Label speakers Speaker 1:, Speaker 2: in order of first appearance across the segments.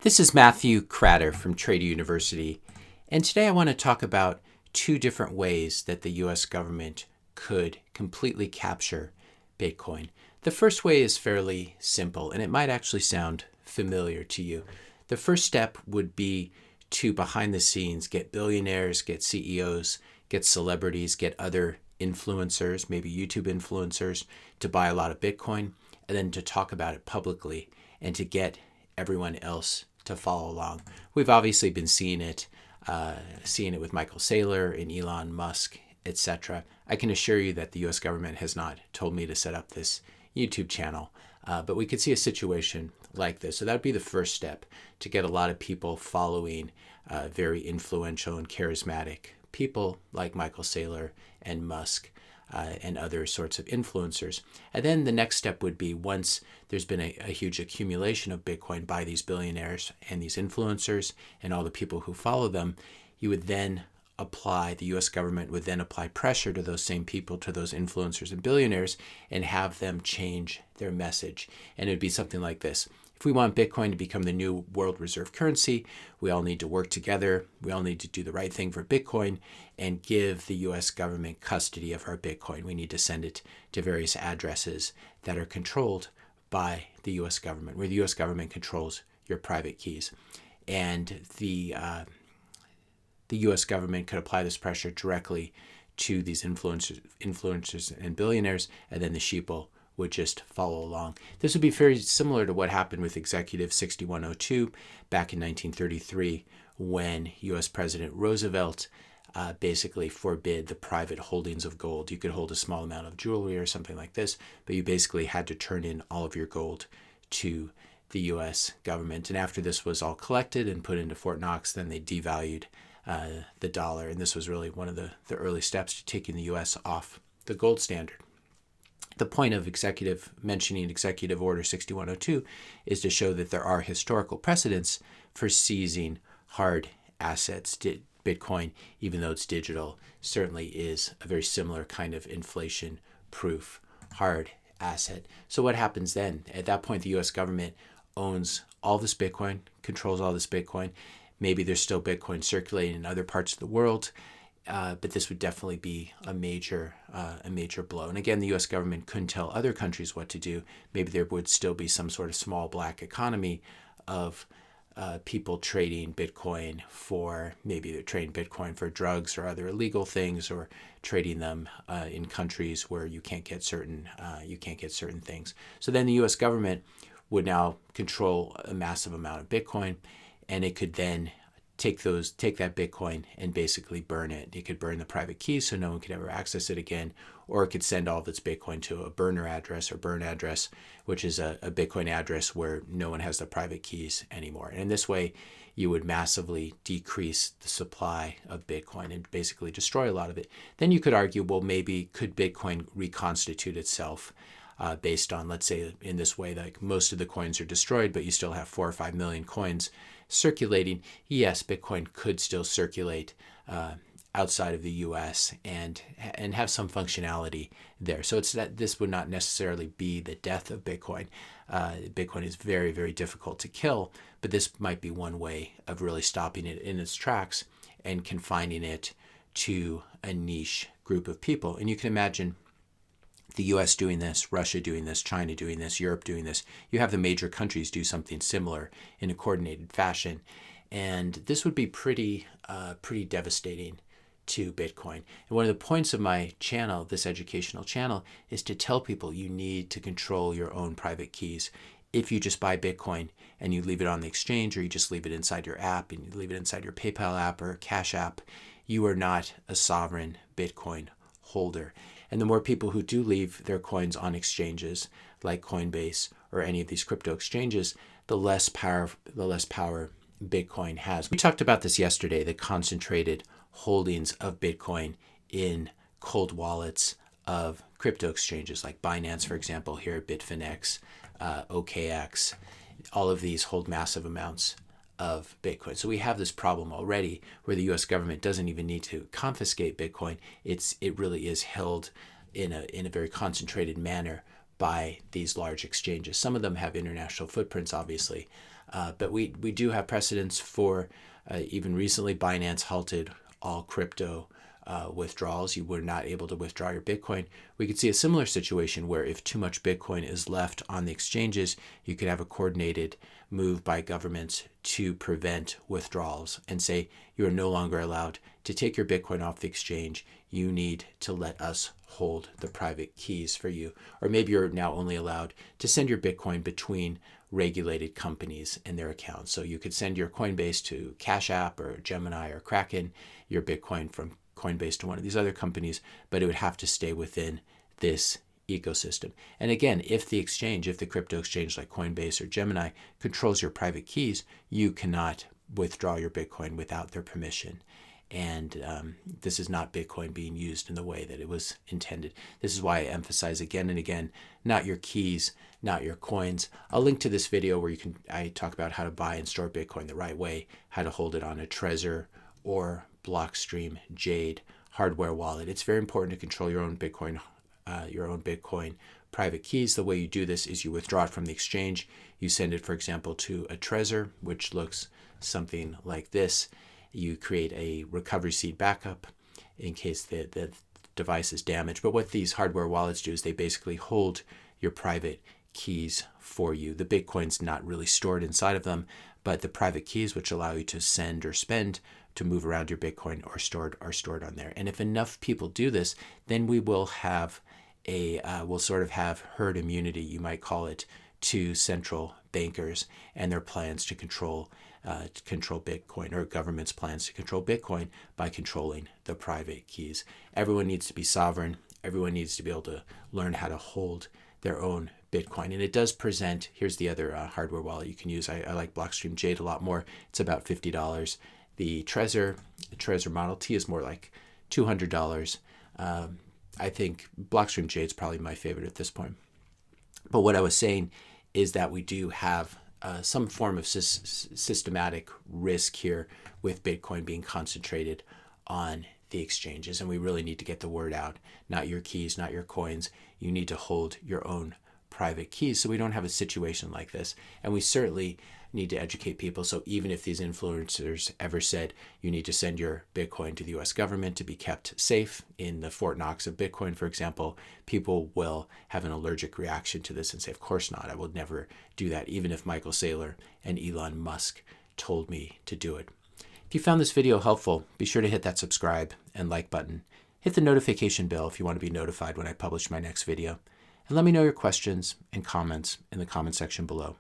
Speaker 1: This is Matthew Cratter from Trader University, and today I want to talk about two different ways that the U.S. government could completely capture Bitcoin. The first way is fairly simple, and it might actually sound familiar to you. The first step would be to, behind the scenes, get billionaires, get CEOs, get celebrities, get other influencers, maybe YouTube influencers, to buy a lot of Bitcoin, and then to talk about it publicly and to get everyone else to follow along. We've obviously been seeing it with Michael Saylor and Elon Musk, etc. I can assure you that the U.S. government has not told me to set up this YouTube channel, but we could see a situation like this. So that would be the first step, to get a lot of people following very influential and charismatic people like Michael Saylor and Musk and other sorts of influencers. And then the next step would be, once there's been a huge accumulation of Bitcoin by these billionaires and these influencers and all the people who follow them, you would then the U.S. government would then apply pressure to those same people, to those influencers and billionaires, and have them change their message. And it would be something like this: if we want Bitcoin to become the new world reserve currency, we all need to work together. We all need to do the right thing for Bitcoin and give the U.S. government custody of our Bitcoin. We need to send it to various addresses that are controlled by the U.S. government, where the U.S. government controls your private keys. And the U.S. government could apply this pressure directly to these influencers and billionaires, and then the sheeple would just follow along. This would be very similar to what happened with Executive 6102 back in 1933, when U.S. President Roosevelt basically forbid the private holdings of gold. You could hold a small amount of jewelry or something like this, but you basically had to turn in all of your gold to the U.S. government. And after this was all collected and put into Fort Knox, then they devalued the dollar. And this was really one of the early steps to taking the U.S. off the gold standard. The point of mentioning Executive Order 6102 is to show that there are historical precedents for seizing hard assets. Bitcoin, even though it's digital, certainly is a very similar kind of inflation-proof hard asset. So what happens then? At that point, the U.S. government owns all this Bitcoin, controls all this Bitcoin. Maybe there's still Bitcoin circulating in other parts of the world, but this would definitely be a major blow. And again, the U.S. government couldn't tell other countries what to do. Maybe there would still be some sort of small black economy of people trading Bitcoin for, maybe they're trading Bitcoin for drugs or other illegal things, or trading them in countries where you can't get certain things. So then the U.S. government would now control a massive amount of Bitcoin, and it could then take that Bitcoin and basically burn it. It could burn the private keys so no one could ever access it again, or it could send all of its Bitcoin to a burner address, or burn address, which is a Bitcoin address where no one has the private keys anymore. And in this way, you would massively decrease the supply of Bitcoin and basically destroy a lot of it. Then you could argue, well, maybe could Bitcoin reconstitute itself based on, let's say, in this way, like most of the coins are destroyed, but you still have 4 or 5 million coins circulating. Yes, Bitcoin could still circulate outside of the U.S. and have some functionality there. So it's that this would not necessarily be the death of Bitcoin. Bitcoin is very, very difficult to kill, but this might be one way of really stopping it in its tracks and confining it to a niche group of people. And you can imagine the U.S. doing this, Russia doing this, China doing this, Europe doing this. You have the major countries do something similar in a coordinated fashion, and this would be pretty devastating to Bitcoin. And one of the points of my channel, this educational channel, is to tell people you need to control your own private keys. If you just buy Bitcoin and you leave it on the exchange, or you just leave it inside your app and you leave it inside your PayPal app or Cash App, you are not a sovereign Bitcoin holder. And the more people who do leave their coins on exchanges like Coinbase or any of these crypto exchanges, the less power Bitcoin has. We talked about this yesterday, the concentrated holdings of Bitcoin in cold wallets of crypto exchanges like Binance, for example, here at Bitfinex, OKX. All of these hold massive amounts of Bitcoin. So we have this problem already where the U.S. government doesn't even need to confiscate Bitcoin. It really is held in a very concentrated manner by these large exchanges. Some of them have international footprints, obviously, But we do have precedents for even recently Binance halted all crypto withdrawals. You were not able to withdraw your Bitcoin. We could see a similar situation where if too much Bitcoin is left on the exchanges, you could have a coordinated move by governments to prevent withdrawals and say you are no longer allowed to take your Bitcoin off the exchange. You need to let us hold the private keys for you. Or maybe you're now only allowed to send your Bitcoin between regulated companies and their accounts. So you could send your Coinbase to Cash App or Gemini or Kraken, your Bitcoin from Coinbase to one of these other companies, but it would have to stay within this ecosystem. And again, if the crypto exchange like Coinbase or Gemini controls your private keys, you cannot withdraw your Bitcoin without their permission. And this is not Bitcoin being used in the way that it was intended. This is why I emphasize again and again, not your keys, not your coins. I'll link to this video where I talk about how to buy and store Bitcoin the right way, how to hold it on a Trezor or Blockstream Jade hardware wallet. It's very important to control your own Bitcoin private keys. The way you do this is you withdraw it from the exchange. You send it, for example, to a Trezor, which looks something like this. You create a recovery seed backup in case the device is damaged. But what these hardware wallets do is they basically hold your private keys for you. The Bitcoin's not really stored inside of them, but the private keys, which allow you to send or spend, to move around your Bitcoin, are stored on there. And if enough people do this, then we will have we'll sort of have herd immunity, you might call it, to central bankers and their plans to control Bitcoin, or government's plans to control Bitcoin by controlling the private keys. Everyone needs to be sovereign. Everyone needs to be able to learn how to hold their own Bitcoin. And it does present, here's the other hardware wallet you can use. I like Blockstream Jade a lot more. It's about $50. The Trezor Model T is more like $200. I think Blockstream Jade is probably my favorite at this point. But what I was saying is that we do have some form of systematic risk here with Bitcoin being concentrated on the exchanges. And we really need to get the word out. Not your keys, not your coins. You need to hold your own private keys so we don't have a situation like this. And we certainly need to educate people. So even if these influencers ever said you need to send your Bitcoin to the US government to be kept safe in the Fort Knox of Bitcoin, for example, people will have an allergic reaction to this and say, of course not, I will never do that, even if Michael Saylor and Elon Musk told me to do it. If you found this video helpful, be sure to hit that subscribe and like button. Hit the notification bell if you want to be notified when I publish my next video. And let me know your questions and comments in the comment section below.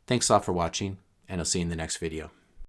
Speaker 1: Thanks a lot for watching, and I'll see you in the next video.